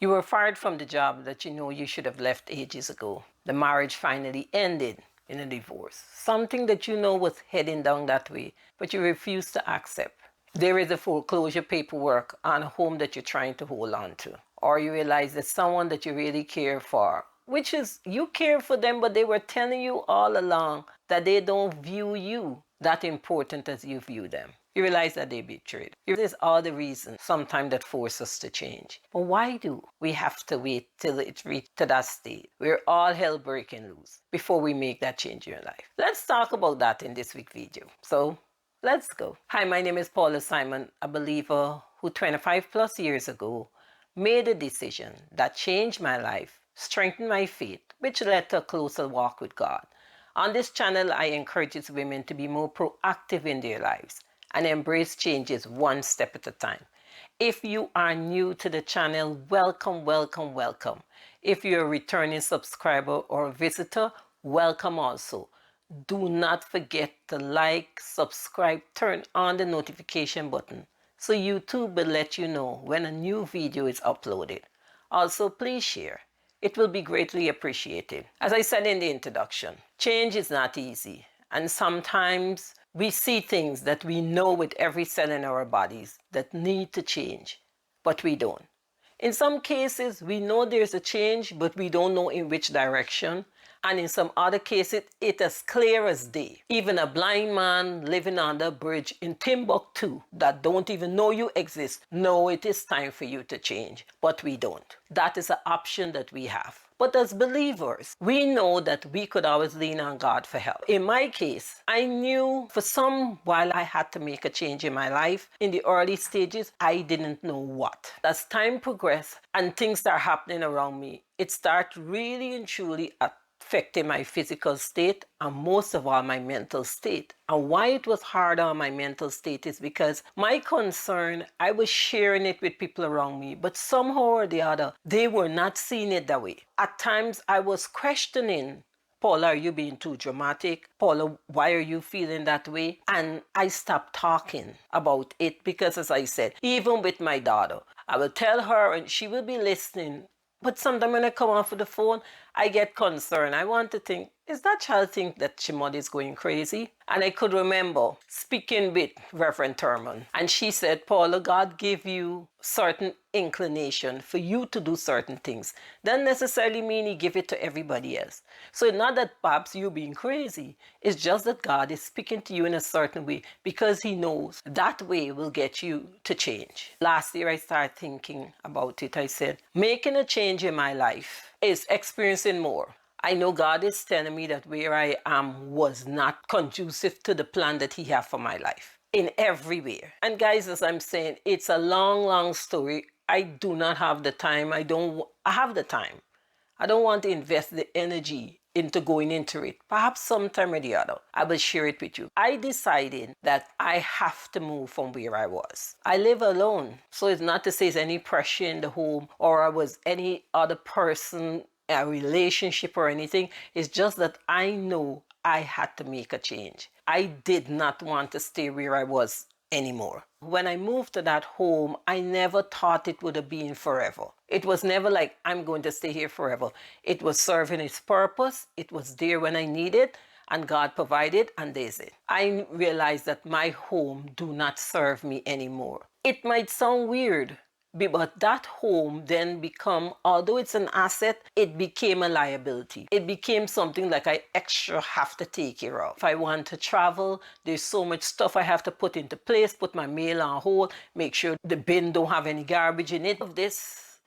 You were fired from the job that you know you should have left ages ago. The marriage finally ended in a divorce. Something that you know was heading down that way, but you refuse to accept. There is a foreclosure paperwork on a home that you're trying to hold on to. Or you realize that someone that you really care for, which is you care for them, but they were telling you all along that they don't view you that important as you view them. You realize that they betrayed. There's all the reasons sometimes that force us to change. But why do we have to wait till it reaches to that state where all hell breaking loose before we make that change in your life? Let's talk about that in this week's video. So let's go. Hi, my name is Paula Simon, a believer who 25 plus years ago made a decision that changed my life, strengthened my faith, which led to a closer walk with God. On this channel, I encourage women to be more proactive in their lives and embrace changes one step at a time. If you are new to the channel, welcome, welcome, welcome. If you're a returning subscriber or a visitor, welcome also. Do not forget to like, subscribe, turn on the notification button so YouTube will let you know when a new video is uploaded. Also, please share. It will be greatly appreciated. As I said in the introduction, change is not easy, and sometimes we see things that we know with every cell in our bodies that need to change, but we don't. In some cases, we know there's a change, but we don't know in which direction. And in some other cases, it's as clear as day. Even a blind man living under a bridge in Timbuktu that don't even know you exist, know it is time for you to change, but we don't. That is an option that we have. But as believers, we know that we could always lean on God for help. In my case, I knew for some while I had to make a change in my life. In the early stages, I didn't know what. As time progressed and things start happening around me, it started really and truly affecting my physical state and most of all my mental state. And why it was hard on my mental state is because my concern, I was sharing it with people around me, but somehow or the other, they were not seeing it that way. At times I was questioning, Paula, are you being too dramatic? Paula, why are you feeling that way? And I stopped talking about it because, as I said, even with my daughter, I will tell her and she will be listening. But sometimes when I come off of the phone, I get concerned. I want to think, is that child think that she mother is going crazy? And I could remember speaking with Reverend Thurman. And she said, Paula, God gave you certain inclination for you to do certain things. Doesn't necessarily mean he give it to everybody else. So it's not that perhaps you being crazy. It's just that God is speaking to you in a certain way because he knows that way will get you to change. Last year I started thinking about it. I said, making a change in my life is experiencing more. I know God is telling me that where I am was not conducive to the plan that he had for my life in every way. And guys, as I'm saying, it's a long, long story. I do not have the time. I have the time. I don't want to invest the energy into going into it. Perhaps sometime or the other, I will share it with you. I decided that I have to move from where I was. I live alone. So it's not to say there's any pressure in the home or I was any other person, a relationship or anything. It's just that I know I had to make a change. I did not want to stay where I was anymore. When I moved to that home, I never thought it would have been forever. It was never like, I'm going to stay here forever. It was serving its purpose. It was there when I needed, and God provided, and there's it. I realized that my home do not serve me anymore. It might sound weird, but that home then become, although it's an asset, it became a liability. It became something like I extra have to take care of. If I want to travel, there's so much stuff I have to put into place, put my mail on hold, make sure the bin don't have any garbage in it.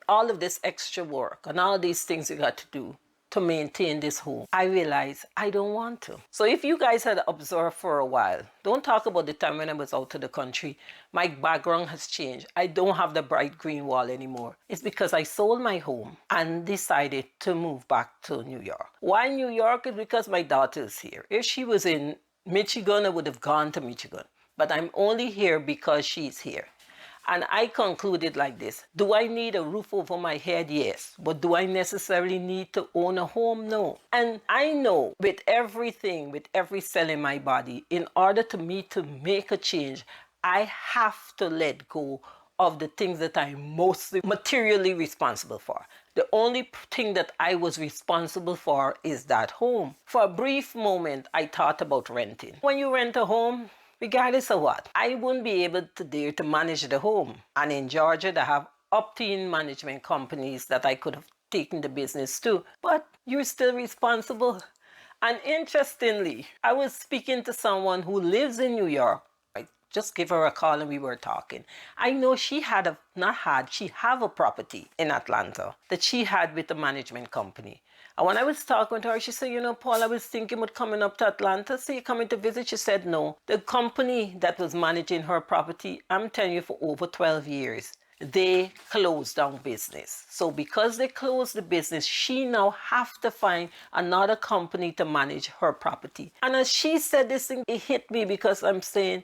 All of this extra work and all these things you got to do to maintain this home, I realized I don't want to. So if you guys had observed for a while, don't talk about the time when I was out of the country. My background has changed. I don't have the bright green wall anymore. It's because I sold my home and decided to move back to New York. Why New York? Is because my daughter is here. If she was in Michigan, I would have gone to Michigan. But I'm only here because she's here. And I concluded like this. Do I need a roof over my head? Yes. But do I necessarily need to own a home? No. And I know with everything, with every cell in my body, in order to me to make a change, I have to let go of the things that I'm mostly materially responsible for. The only thing that I was responsible for is that home. For a brief moment, I thought about renting. When you rent a home, regardless of what, I wouldn't be able to dare to manage the home. And in Georgia, they have up-to management companies that I could have taken the business to. But you're still responsible. And interestingly, I was speaking to someone who lives in New York. I just gave her a call and we were talking. I know she have a property in Atlanta that she had with the management company. And when I was talking to her, she said, you know, Paul, I was thinking about coming up to Atlanta. So you coming to visit? She said, no. The company that was managing her property, I'm telling you, for over 12 years, they closed down business. So because they closed the business, she now have to find another company to manage her property. And as she said this thing, it hit me because I'm saying,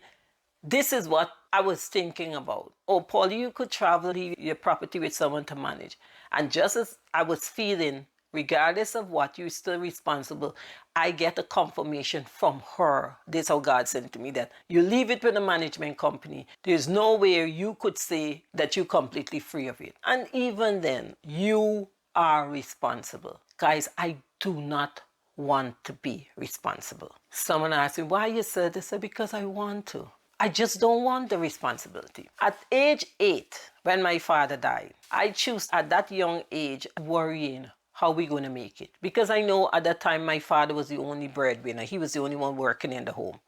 this is what I was thinking about. Oh, Paul, you could travel your property with someone to manage. And just as I was feeling, regardless of what, you're still responsible, I get a confirmation from her. This is how God sent to me, that you leave it with a management company. There's no way you could say that you're completely free of it. And even then, you are responsible. Guys, I do not want to be responsible. Someone asked me, why you said this? I said, because I want to. I just don't want the responsibility. At age 8, when my father died, I chose at that young age worrying how we going to make it. Because I know at that time my father was the only breadwinner. He was the only one working in the home.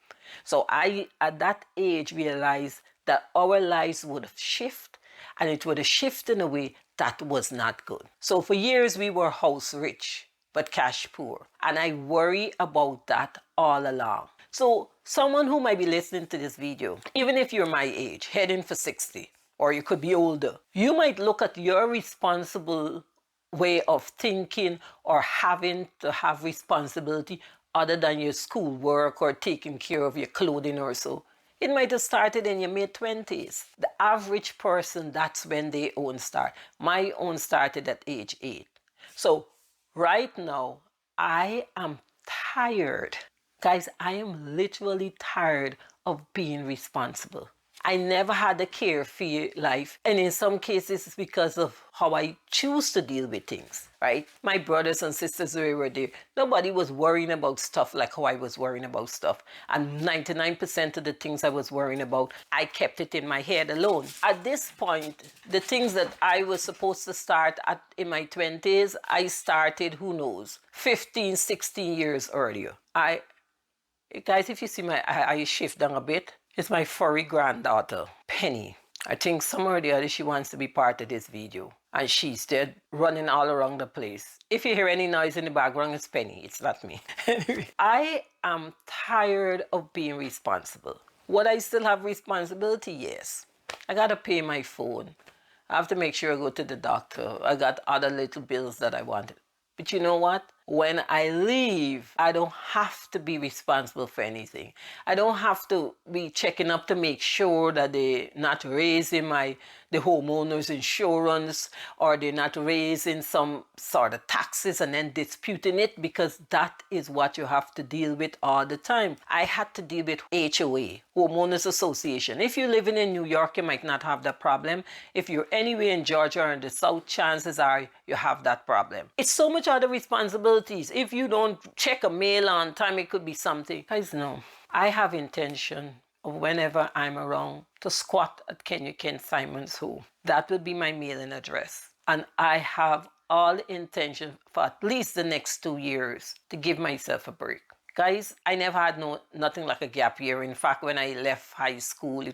So I, at that age, realized that our lives would have shifted, and it would have shifted in a way that was not good. So for years we were house rich, but cash poor. And I worry about that all along. So someone who might be listening to this video, even if you're my age, heading for 60, or you could be older, you might look at your responsible way of thinking or having to have responsibility other than your school work or taking care of your clothing or so. It might have started in your mid-20s. The average person, that's when they own start. My own started at age 8. So right now, I am tired. Guys, I am literally tired of being responsible. I never had a carefree life, and in some cases it's because of how I choose to deal with things, right? My brothers and sisters, they were there. Nobody was worrying about stuff like how I was worrying about stuff. And 99% of the things I was worrying about, I kept it in my head alone. At this point, the things that I was supposed to start at in my 20s, I started, who knows, 15, 16 years earlier. Guys, if you see my eye shift down a bit, it's my furry granddaughter, Penny. I think somewhere or the other she wants to be part of this video. And she's there running all around the place. If you hear any noise in the background, it's Penny. It's not me. Anyway, I am tired of being responsible. Would I still have responsibility? Yes. I got to pay my phone. I have to make sure I go to the doctor. I got other little bills that I wanted. But you know what? When I leave, I don't have to be responsible for anything. I don't have to be checking up to make sure that they're not raising the homeowner's insurance, or they're not raising some sort of taxes and then disputing it, because that is what you have to deal with all the time. I had to deal with HOA, Homeowners Association. If you're living in New York, you might not have that problem. If you're anywhere in Georgia or in the South, chances are you have that problem. It's so much other responsibilities. If you don't check a mail on time, it could be something. Guys, no. I have intention of, whenever I'm around, to squat at Ken Simon's home. That would be my mailing address. And I have all intention for at least the next 2 years to give myself a break. Guys, I never had nothing like a gap year. In fact, when I left high school, we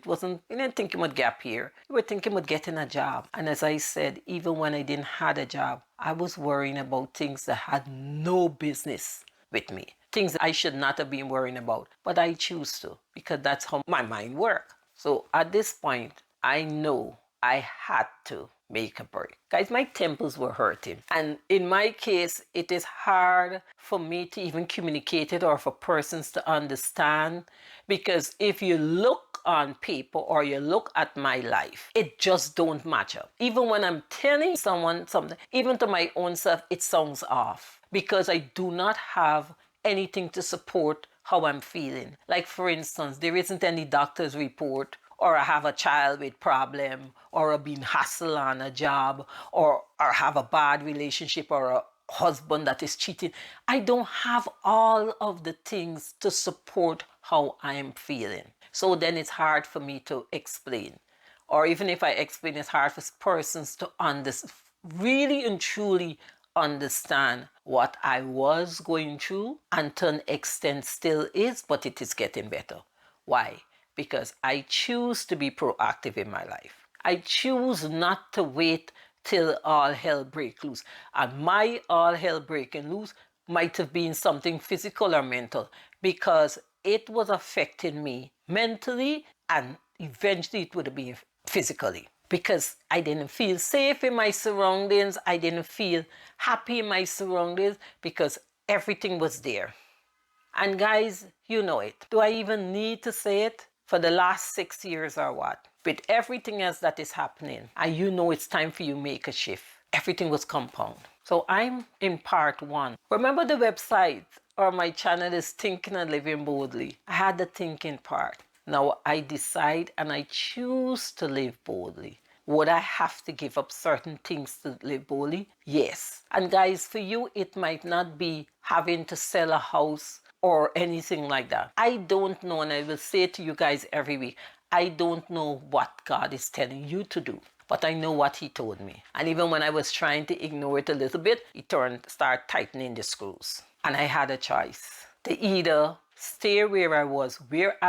didn't think about gap year. We were thinking about getting a job. And as I said, even when I didn't have a job, I was worrying about things that had no business with me. Things that I should not have been worrying about. But I choose to, because that's how my mind works. So at this point, I know I had to make a break. Guys, my temples were hurting. And in my case, it is hard for me to even communicate it, or for persons to understand. Because if you look on paper or you look at my life, it just don't match up. Even when I'm telling someone something, even to my own self, it sounds off. Because I do not have anything to support how I'm feeling. Like, for instance, there isn't any doctor's report or I have a child with problem, or I've been hustled on a job, or have a bad relationship, or a husband that is cheating. I don't have all of the things to support how I am feeling. So then it's hard for me to explain. Or even if I explain, it's hard for persons to really and truly understand what I was going through, and to an extent still is, but it is getting better. Why? Because I choose to be proactive in my life. I choose not to wait till all hell break loose. And my all hell breaking loose might have been something physical or mental, because it was affecting me mentally, and eventually it would have been physically, because I didn't feel safe in my surroundings. I didn't feel happy in my surroundings because everything was there. And guys, you know it. Do I even need to say it? For the last 6 years or what, with everything else that is happening, and you know it's time for you to make a shift, everything was compound. So I'm in part 1. Remember, the website or my channel is Thinking and Living Boldly. I had the thinking part. Now I decide and I choose to live boldly. Would I have to give up certain things to live boldly? Yes. And guys, for you, it might not be having to sell a house or anything like that. I don't know, and I will say to you guys every week, I don't know what God is telling you to do, but I know what He told me. And even when I was trying to ignore it a little bit, He started tightening the screws. And I had a choice to either stay where I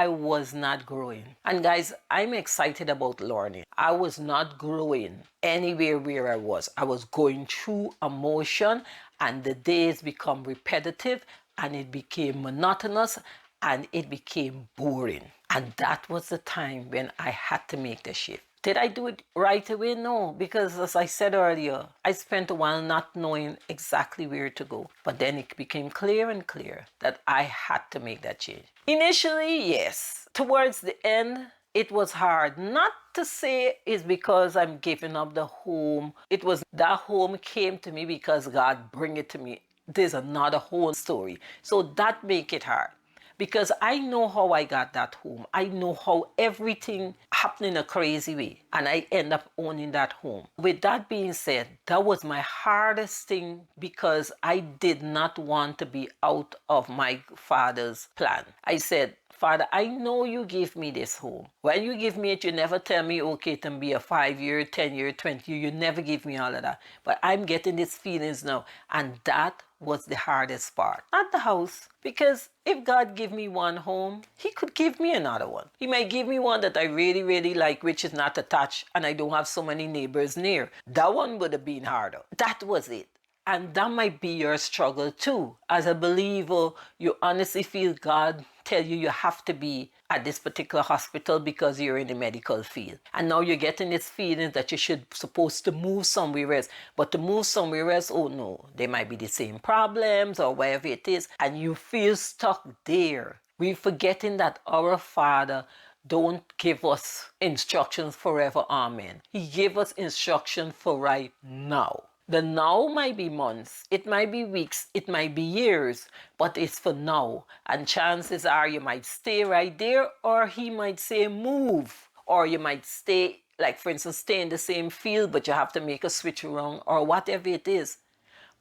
was not growing. And guys, I'm excited about learning. I was not growing anywhere where I was. I was going through emotion, and the days become repetitive, and it became monotonous, and it became boring. And that was the time when I had to make the shift. Did I do it right away? No, because as I said earlier, I spent a while not knowing exactly where to go. But then it became clear and clear that I had to make that change. Initially, yes. Towards the end, it was hard. Not to say it's because I'm giving up the home. It was that home came to me because God bring it to me. There's another whole story. So that make it hard. Because I know how I got that home. I know how everything happened in a crazy way. And I end up owning that home. With that being said, that was my hardest thing, because I did not want to be out of my Father's plan. I said, Father, I know you give me this home. When you give me it, you never tell me, okay, it can be a 5-year, 10-year, 20-year. You never give me all of that. But I'm getting these feelings now. And that was the hardest part. Not the house. Because if God give me one home, He could give me another one. He might give me one that I really, really like, which is not attached, and I don't have so many neighbors near. That one would have been harder. That was it. And that might be your struggle too. As a believer, you honestly feel God tell you have to be at this particular hospital because you're in the medical field. And now you're getting this feeling that you should supposed to move somewhere else. But to move somewhere else, oh no, there might be the same problems or whatever it is. And you feel stuck there. We're forgetting that our Father don't give us instructions forever, amen. He gave us instruction for right now. The now might be months, it might be weeks, it might be years, but it's for now. And chances are you might stay right there, or He might say move. Or you might stay, like for instance, stay in the same field, but you have to make a switch around, or whatever it is.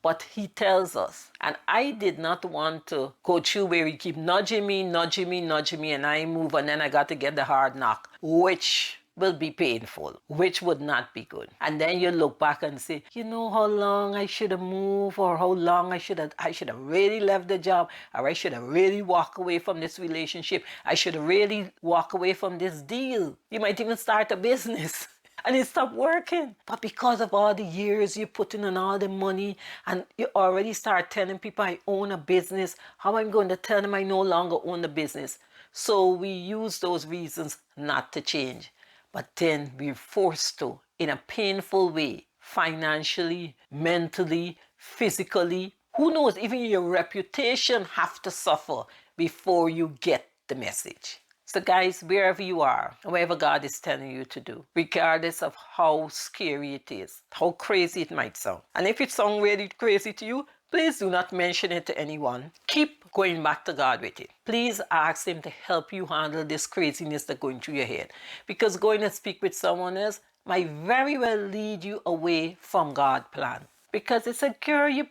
But He tells us. And I did not want to go through where He keep nudging me, and I move, and then I got to get the hard knock, which will be painful, which would not be good. And then you look back and say, you know how long I should have moved, or how long I should have really left the job, or I should have really walked away from this relationship. I should have really walked away from this deal. You might even start a business. And it stopped working. But because of all the years you put in and all the money, and you already start telling people I own a business, how I'm going to tell them I no longer own the business? So we use those reasons not to change. But then we're forced to, in a painful way, financially, mentally, physically. Who knows, even your reputation have to suffer before you get the message. So guys, wherever you are, whatever God is telling you to do, regardless of how scary it is, how crazy it might sound. And if it sounds really crazy to you, Please do not mention it to anyone. Keep going back to God with it. Please ask Him to help you handle this craziness that's going through your head. Because going to speak with someone else might very well lead you away from God's plan. Because it's a girl, you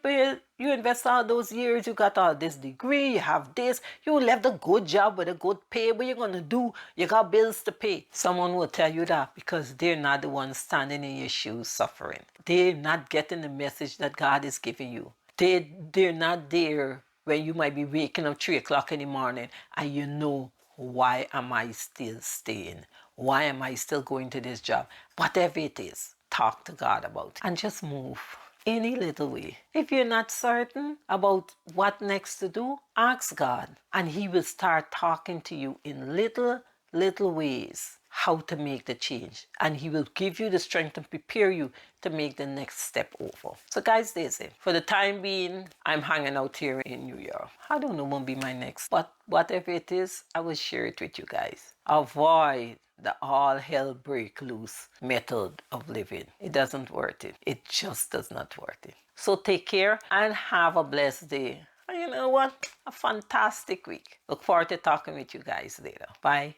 invest all those years, you got all this degree, you have this, you left a good job with a good pay, what you gonna do? You got bills to pay. Someone will tell you that because they're not the ones standing in your shoes suffering. They're not getting the message that God is giving you. They're not there when you might be waking up 3 o'clock in the morning and you know, why am I still staying? Why am I still going to this job? Whatever it is, talk to God about it and just move any little way. If you're not certain about what next to do, ask God and He will start talking to you in little ways how to make the change, and He will give you the strength and prepare you to make the next step over. So guys, that's it. For the time being, I'm hanging out here in New York. I don't know what will be my next, but whatever it is, I will share it with you guys. Avoid the all hell break loose method of living. It doesn't worth it. It just does not worth it. So take care and have a blessed day. And you know what? A fantastic week. Look forward to talking with you guys later. Bye.